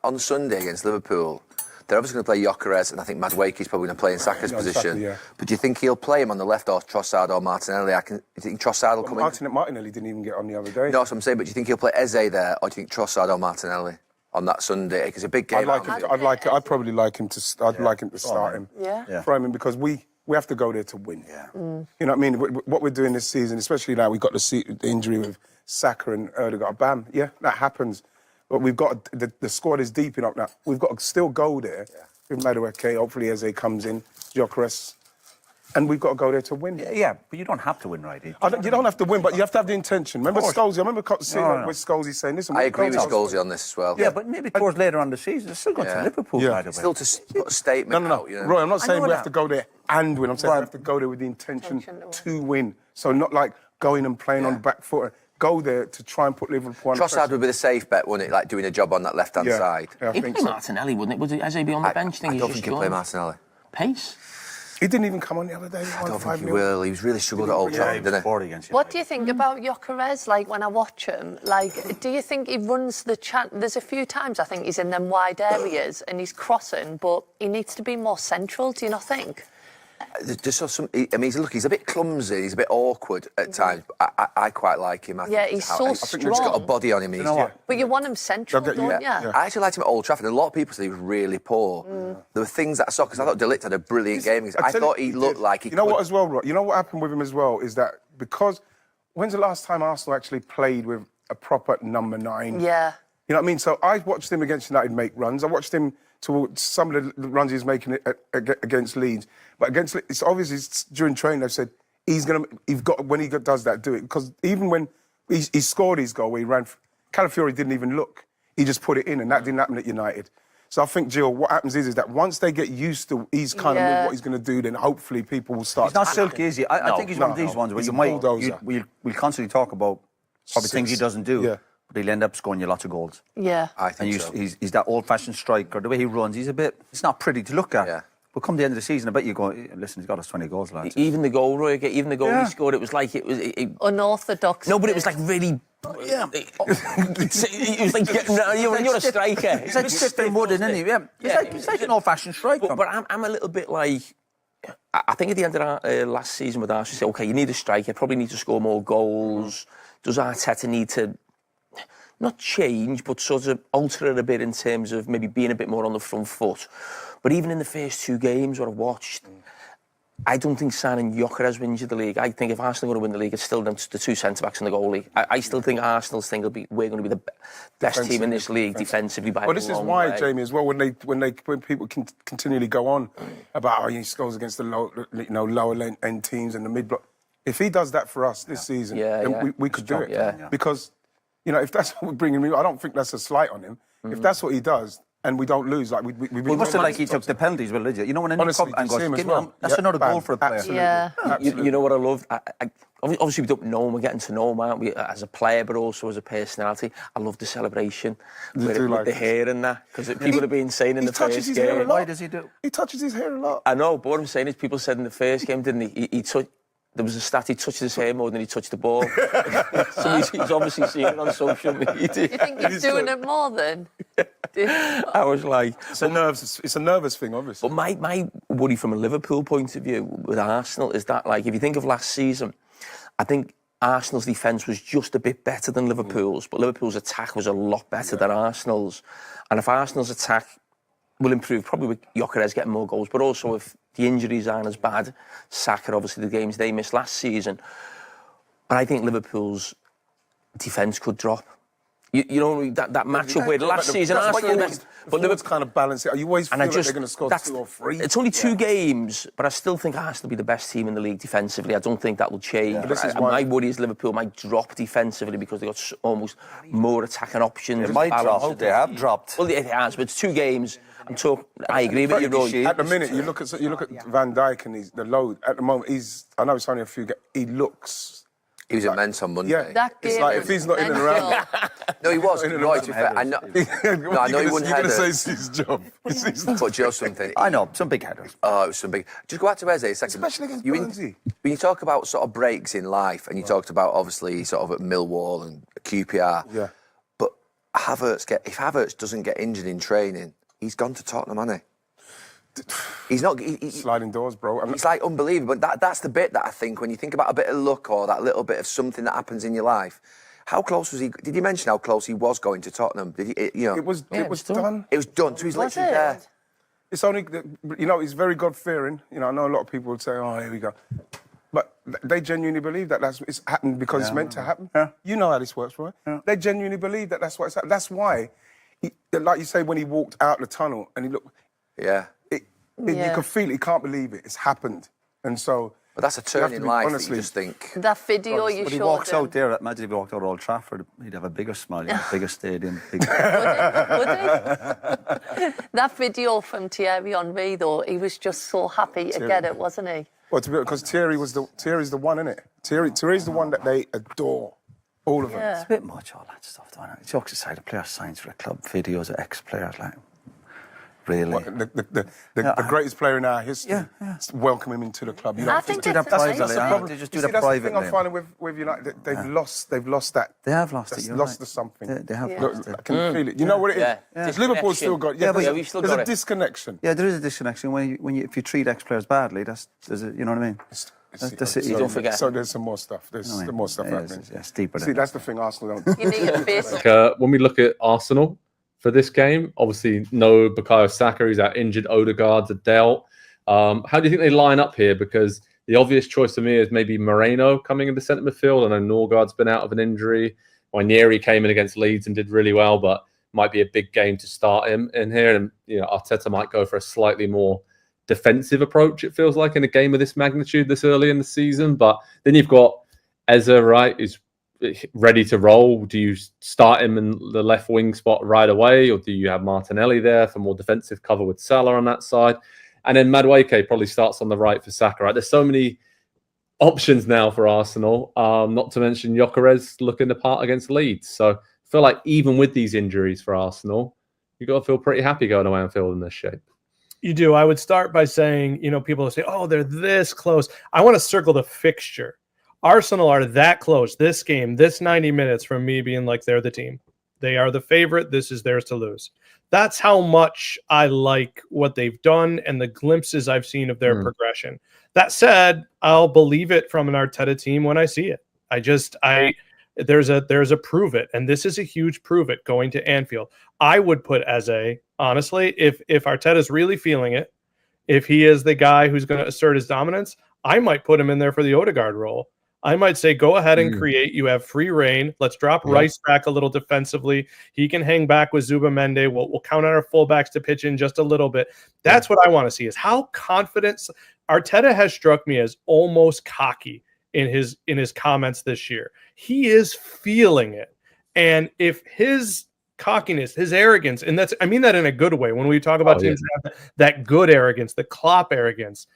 on Sunday against Liverpool, they're obviously going to play Gyökeres, and I think Madueke's probably going to play in Saka's position. Exactly, yeah. But do you think he'll play him on the left or Trossard or Martinelli? Do you think Trossard will come in? Martinelli didn't even get on the other day. No, that's what I'm saying, but do you think he'll play Eze there, or do you think Trossard or Martinelli on that Sunday? Because it's a big game. I'd probably like him to. I'd like him to start him. Yeah. Throw him in, because we have to go there to win. Yeah. You know what I mean? What we're doing this season, especially now, we got the injury with Saka and Ødegaard. Bam, yeah, that happens. But we've got the squad is deep enough now. We've got to still go there. Yeah. With Madueke, hopefully Eze comes in, Gyökeres, and we've got to go there to win. Yeah, but you don't have to win, right? You don't have to win, but you have to have the intention. Remember Scholesy? I remember seeing with Scholesy saying, listen... I agree with Scholesy on this as well. Yeah, but maybe towards later on the season, it's still going to Liverpool, by the way. Still to put a statement out, you know? Roy, I'm not saying we have to go there and win. I'm saying we have to go there with the intention to win. So not like going and playing on the back foot. Go there to try and put Liverpool on. Trossard would be the safe bet, wouldn't it? Like doing a job on that left-hand side. Yeah, He'd play Martinelli, wouldn't it? Would Eze be on the bench? I don't think he'll play Martinelli. Pace? He didn't even come on the other day. I don't think he will. He was really struggled at Old Trafford, didn't he? What do you think about Gyökeres? Like, when I watch him, like, do you think he runs the chance? There's a few times I think he's in them wide areas and he's crossing, but he needs to be more central, do you not think? Just some. I mean, he's a bit clumsy. He's a bit awkward at times. I quite like him. He's so strong. I think he's got a body on him. You know what? But you want him central, don't you? I actually liked him at Old Trafford. A lot of people said he was really poor. There were things that I saw, because I thought De Ligt had a brilliant game. I thought he looked like he. You know what as well, Roy? You know what happened with him as well is that because when's the last time Arsenal actually played with a proper number 9? Yeah. You know what I mean? So I watched him against United make runs. I watched him to some of the runs he's making against Leeds. But it's obviously during training they've said when he does that, do it. Because even when he scored his goal where he ran, Calafiori didn't even look. He just put it in, and that didn't happen at United. So I think, Jill, what happens is that once they get used to his kind of what he's going to do, then hopefully people will start. He's not silky, is he? I think he's one of these ones where we'll constantly talk about probably things he doesn't do. Yeah. But he'll end up scoring you lots of goals. Yeah. I think so. He's that old-fashioned striker. The way he runs, it's not pretty to look at. Yeah. But come the end of the season, I bet you go, listen, he's got us 20 goals, lads. Even the goal, Roy, he scored, it was like it was... Unorthodox. No, but it was like really... Yeah. It was like, you're a striker. It's like sifting wood, isn't he? Yeah. He's like an old-fashioned striker. But I'm a little bit like... I think at the end of our last season with Arsenal, you say, OK, you need a striker, probably need to score more goals. Does Arteta need to... not change, but sort of alter it a bit in terms of maybe being a bit more on the front foot. But even in the first 2 games what I've watched, I don't think signing Gyökeres wins you the league. I think if Arsenal are going to win the league, it's still the 2 centre-backs and the goalie. I still think Arsenal's thing we're going to be the best team in this league defensively by a long way. Well, this is why, Jamie, as well, when people continually go on about he scores against the lower end teams and the mid-block. If he does that for us this season, then we could do it. Yeah. Because, you know, if that's what we're bringing him, I don't think that's a slight on him. If that's what he does, and we don't lose, like we must have like he took the penalties, well, did you? You know, when any Honestly, cup and goes, as well. That's another goal for a player. Absolutely. Yeah. Absolutely. You know what I love? Obviously, we don't know him. We're getting to know him, aren't we? As a player, but also as a personality. I love the celebration with the hair and that, because people have been saying in the first game. Why does he do? He touches his hair a lot. I know, but what I'm saying is, people said in the first game, didn't he? There was a stat, he touched his hair more than he touched the ball. So he's obviously seen it on social media. You think he's doing it more than? I was like... It's a nervous thing, obviously. But my worry from a Liverpool point of view with Arsenal is that, like, if you think of last season, I think Arsenal's defence was just a bit better than Liverpool's, but Liverpool's attack was a lot better than Arsenal's. And if Arsenal's attack will improve, probably with Gyökeres getting more goals, but also if the injuries aren't as bad, Saka, obviously, the games they missed last season. But I think Liverpool's defence could drop. You know, that matchup where last season Arsenal... But Liverpool's kind of balance it. You always feel like they're going to score 2 or 3. It's only 2 games, but I still think Arsenal will be the best team in the league defensively. I don't think that will change. Yeah. But my worry is Liverpool might drop defensively because they've got almost more attacking options. They might drop. They have dropped. Well, it has, but it's 2 games. I agree with you, Roy. At the minute, you look at Van Dijk and the load. At the moment, I know it's only a few games. He looks... He was immense on Monday. Yeah, that it's like if he's not in and around. No, he was. Right, to be fair. I know he wouldn't header. You're going to say it's his job. But just something. I know, some big headers. Oh, it was some big... Just go back to Eze a second. Especially against Guernsey. When you talk about sort of breaks in life, and you talked about, obviously, sort of at Millwall and QPR, yeah. but if Havertz doesn't get injured in training, he's gone to Tottenham, hasn't he? He's not sliding doors, bro. It's like unbelievable. But that's the bit that I think when you think about a bit of luck or that little bit of something that happens in your life. How close was he? Did you mention how close he was going to Tottenham? Did he? It was done. It was done. So he's literally there. It's only, he's very God-fearing. I know a lot of people would say, "Oh, here we go," but they genuinely believe that it's happened because it's meant to happen. Yeah. You know how this works, right? Yeah. They genuinely believe that that's what it's happened. That's why, like you say, when he walked out the tunnel and he looked, you could feel it. He can't believe it. It's happened, and so. But that's a turn in life that you just think. That video you showed But he walks out there, imagine if he walked out Old Trafford, he'd have a bigger smile, bigger stadium. Would he? That video from Thierry Henry, though, he was just so happy to get it, wasn't he? Well, because Thierry's the one, isn't it? Thierry's the one that they adore, all of them. It's a bit much, all that stuff, don't it? Jokes aside, a player signs for a club, videos of ex-players, like... Really? The greatest player in our history. Welcome him into the club. I think do that privately. They just do that privately. That's the thing I'm finding with United. They've lost that. They have lost it. Lost the something. They have lost it. I can feel it. You know what it is? Yeah. Liverpool's still got. we've still got a disconnection. Yeah, there is a disconnection if you treat ex-players badly. You know what I mean? You don't forget. So there's some more stuff. There's some more stuff happening. It's deeper. See, that's the thing Arsenal don't. You need a face. When we look at Arsenal. For this game, obviously no Bukayo Saka, who's out injured, Odegaard's a dealt. How do you think they line up here? Because the obvious choice for me is maybe Moreno coming into centre midfield. I know Norgard's been out of an injury. Winieri came in against Leeds and did really well, but might be a big game to start him in here. And Arteta might go for a slightly more defensive approach, it feels like, in a game of this magnitude this early in the season. But then you've got Eze, right, who's ready to roll. Do you start him in the left wing spot right away, or do you have Martinelli there for more defensive cover with Salah on that side? And then Madueke probably starts on the right for Saka, right? There's so many options now for Arsenal, not to mention Gyökeres looking the part against Leeds. So I feel like even with these injuries for Arsenal, you've got to feel pretty happy going to Anfield in this shape. You do. I would start by saying, people will say, oh, they're this close. I want to circle the fixture. Arsenal are that close, this game, this 90 minutes from me being like they're the team. They are the favorite. This is theirs to lose. That's how much I like what they've done and the glimpses I've seen of their progression. That said, I'll believe it from an Arteta team when I see it. There's a prove it, and this is a huge prove it going to Anfield. I would put honestly, if Arteta's really feeling it, if he is the guy who's going to assert his dominance, I might put him in there for the Odegaard role. I might say, go ahead and create. You have free reign. Let's drop Rice back a little defensively. He can hang back with Zubamende. We'll count on our fullbacks to pitch in just a little bit. That's what I want to see, is how confident Arteta has struck me as almost cocky in his comments this year. He is feeling it. And if his cockiness, his arrogance, and I mean that in a good way, when we talk about teams that have that good arrogance, the Klopp arrogance,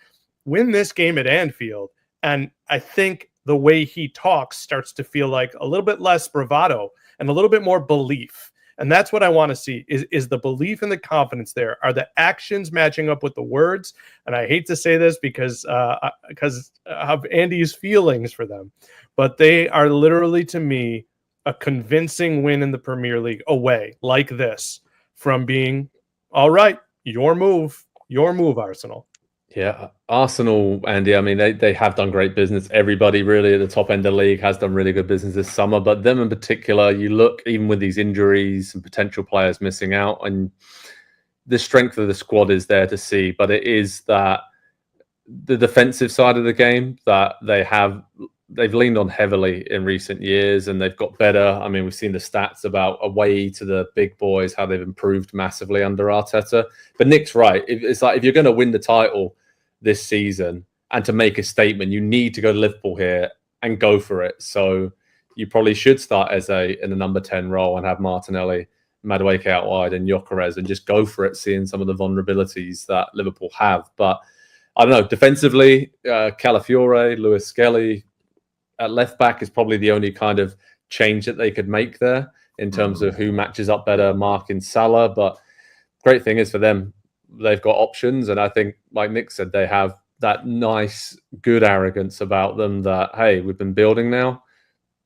win this game at Anfield. And I think the way he talks starts to feel like a little bit less bravado and a little bit more belief. And that's what I want to see is the belief and the confidence there. Are the actions matching up with the words? And I hate to say this because of Andy's feelings for them, but they are literally, to me, a convincing win in the Premier League away like this from being, all right, your move, Arsenal. Yeah, Arsenal, Andy, I mean, they have done great business. Everybody really at the top end of the league has done really good business this summer. But them in particular, you look, even with these injuries and potential players missing out, and the strength of the squad is there to see. But it is that the defensive side of the game that they've leaned on heavily in recent years, and they've got better. I mean, we've seen the stats about away to the big boys, how they've improved massively under Arteta. But Nick's right. It's like if you're going to win the title this season and to make a statement, you need to go to Liverpool here and go for it. So you probably should start Eze in the number 10 role and have Martinelli, Madueke out wide and Gyökeres, and just go for it, seeing some of the vulnerabilities that Liverpool have. But I don't know, defensively, Calafiore, Lewis Skelly at left back is probably the only kind of change that they could make there in terms of who matches up better, Mark and Salah. But great thing is for them, they've got options. And I think, like Nick said, they have that nice, good arrogance about them that, hey, we've been building now.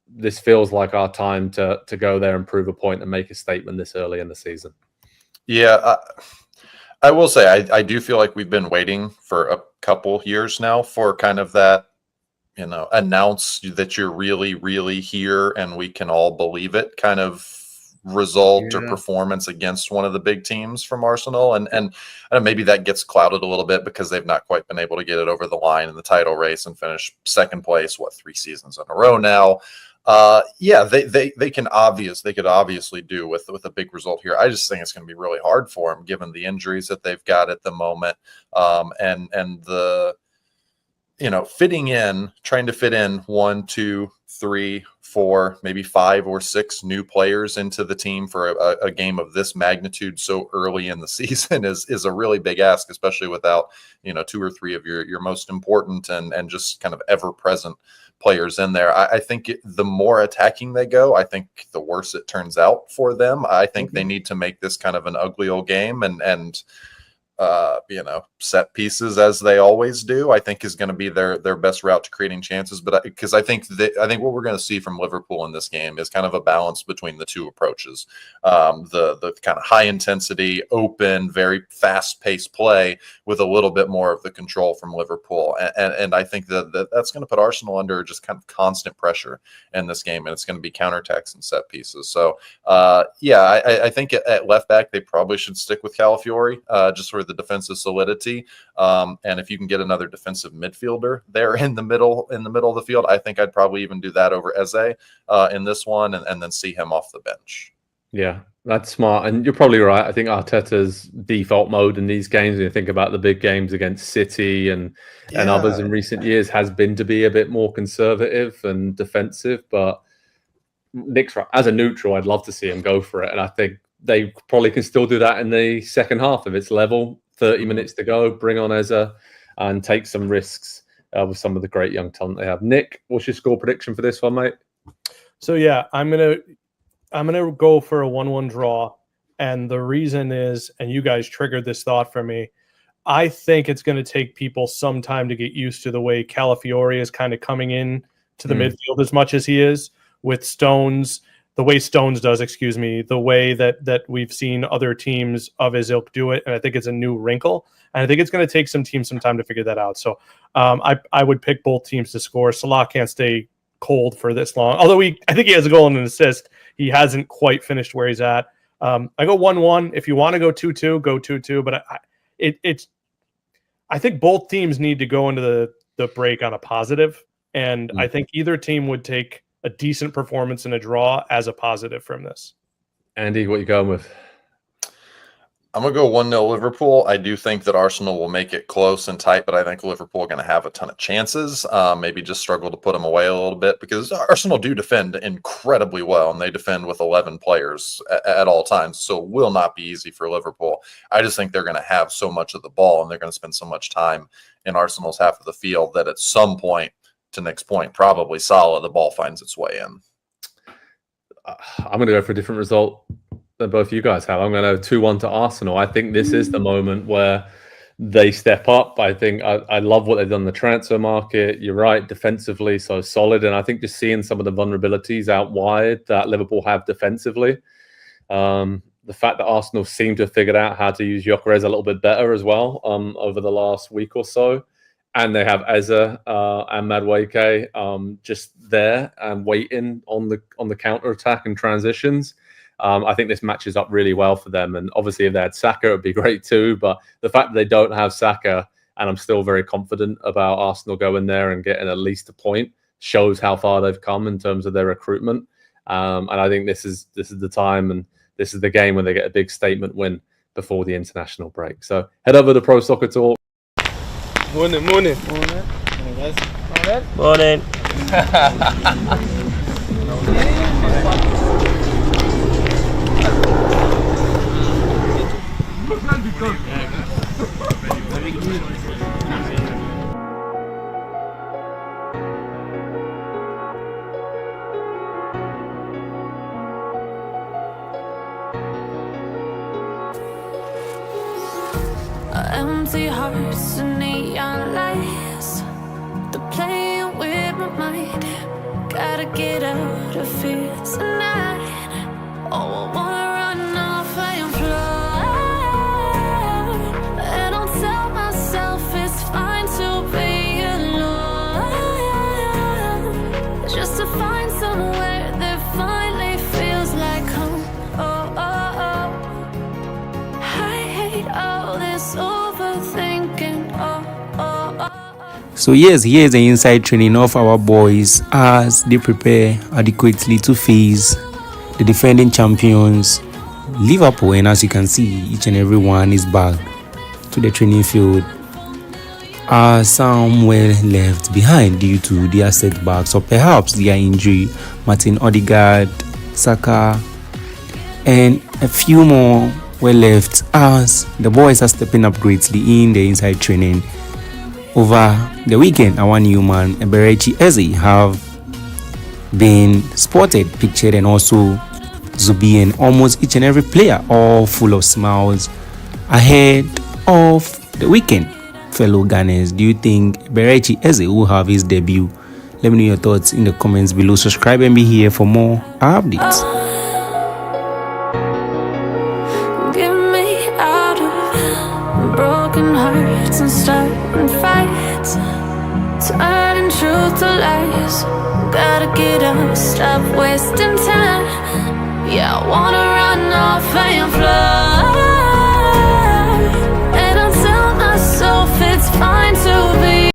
this feels like our time to go there and prove a point and make a statement this early in the season. Yeah, I will say I do feel like we've been waiting for a couple years now for kind of that, announce that you're really, really here and we can all believe it kind of result or performance against one of the big teams from Arsenal. And maybe that gets clouded a little bit because they've not quite been able to get it over the line in the title race and finish second place, 3 seasons in a row now. They could obviously do with a big result here. I just think it's going to be really hard for them given the injuries that they've got at the moment, and the trying to fit in 1, 2, 3, 4, maybe 5 or 6 new players into the team for a game of this magnitude so early in the season is a really big ask, especially without 2 or 3 of your most important and just kind of ever present players in there. I think the more attacking they go, I think the worse it turns out for them. I think they need to make this kind of an ugly old game and set pieces as they always do, I think is going to be their best route to creating chances. But because I think what we're going to see from Liverpool in this game is kind of a balance between the two approaches. The kind of high intensity, open, very fast paced play with a little bit more of the control from Liverpool. And I think that's going to put Arsenal under just kind of constant pressure in this game. And it's going to be counterattacks and set pieces. So I think at left back, they probably should stick with Calafiori, just for the defensive solidity. And if you can get another defensive midfielder there in the middle of the field, I think I'd probably even do that over Eze in this one and then see him off the bench. Yeah, that's smart. And you're probably right. I think Arteta's default mode in these games, when you think about the big games against City and others in recent years, has been to be a bit more conservative and defensive. But Nick's right. As a neutral, I'd love to see him go for it. And I think they probably can still do that in the second half if it's level, 30 minutes to go, bring on Eze and take some risks with some of the great young talent they have. Nick, what's your score prediction for this one, mate? So yeah, I'm gonna go for a 1-1 draw, and the reason is, and you guys triggered this thought for me, I think it's going to take people some time to get used to the way Calafiori is kind of coming in to the midfield as much as he is with Stones. The way Stones does, the way that we've seen other teams of his ilk do it. And I think it's a new wrinkle. And I think it's going to take some teams some time to figure that out. So I would pick both teams to score. Salah can't stay cold for this long. Although I think he has a goal and an assist. He hasn't quite finished where he's at. I go 1-1. If you want to go 2-2, go 2-2. But I think both teams need to go into the break on a positive. And I think either team would take a decent performance and a draw as a positive from this. Andy, what are you going with? I'm going to go 1-0 Liverpool. I do think that Arsenal will make it close and tight, but I think Liverpool are going to have a ton of chances. Maybe just struggle to put them away a little bit because Arsenal do defend incredibly well, and they defend with 11 players at all times. So it will not be easy for Liverpool. I just think they're going to have so much of the ball, and they're going to spend so much time in Arsenal's half of the field that at some point, to Nick's point, probably Salah, the ball finds its way in. I'm going to go for a different result than both you guys have. I'm going to 2-1 to Arsenal. I think this is the moment where they step up. I think I love what they've done in the transfer market. You're right, defensively so solid. And I think just seeing some of the vulnerabilities out wide that Liverpool have defensively, the fact that Arsenal seem to have figured out how to use Gyökeres a little bit better as well over the last week or so. And they have Eze and Madueke just there and waiting on the counter attack and transitions. I think this matches up really well for them. And obviously, if they had Saka, it would be great too. But the fact that they don't have Saka, and I'm still very confident about Arsenal going there and getting at least a point, shows how far they've come in terms of their recruitment. And I think this is the time, and this is the game when they get a big statement win before the international break. So head over to Pro Soccer Talk. Morning. Morning, guys. Morning. Empty hearts and neon lights, they're playing with my mind. Gotta get out of here tonight. Oh, I wanna run off and fly. And I'll tell myself it's fine to be alone, just to find somewhere that finally feels like home. Oh, oh, oh. I hate all this overthinking. Oh, oh, oh. So yes, here's the inside training of our boys as they prepare adequately to face the defending champions Liverpool. And as you can see, each and every one is back to the training field, as some were left behind due to their setbacks or perhaps their injury. Martin Odegaard, Saka, and a few more were left as the boys are stepping up greatly in the inside training. Over the weekend, our new man Gyökeres Eze have been spotted, pictured, and also Zubi and almost each and every player, all full of smiles ahead of the weekend. Fellow Ghanaians, do you think Gyökeres Eze will have his debut? Let me know your thoughts in the comments below. Subscribe and be here for more updates. Get me out of broken hearts and starting fights, turning truth to lies. Gotta get up, stop wasting time.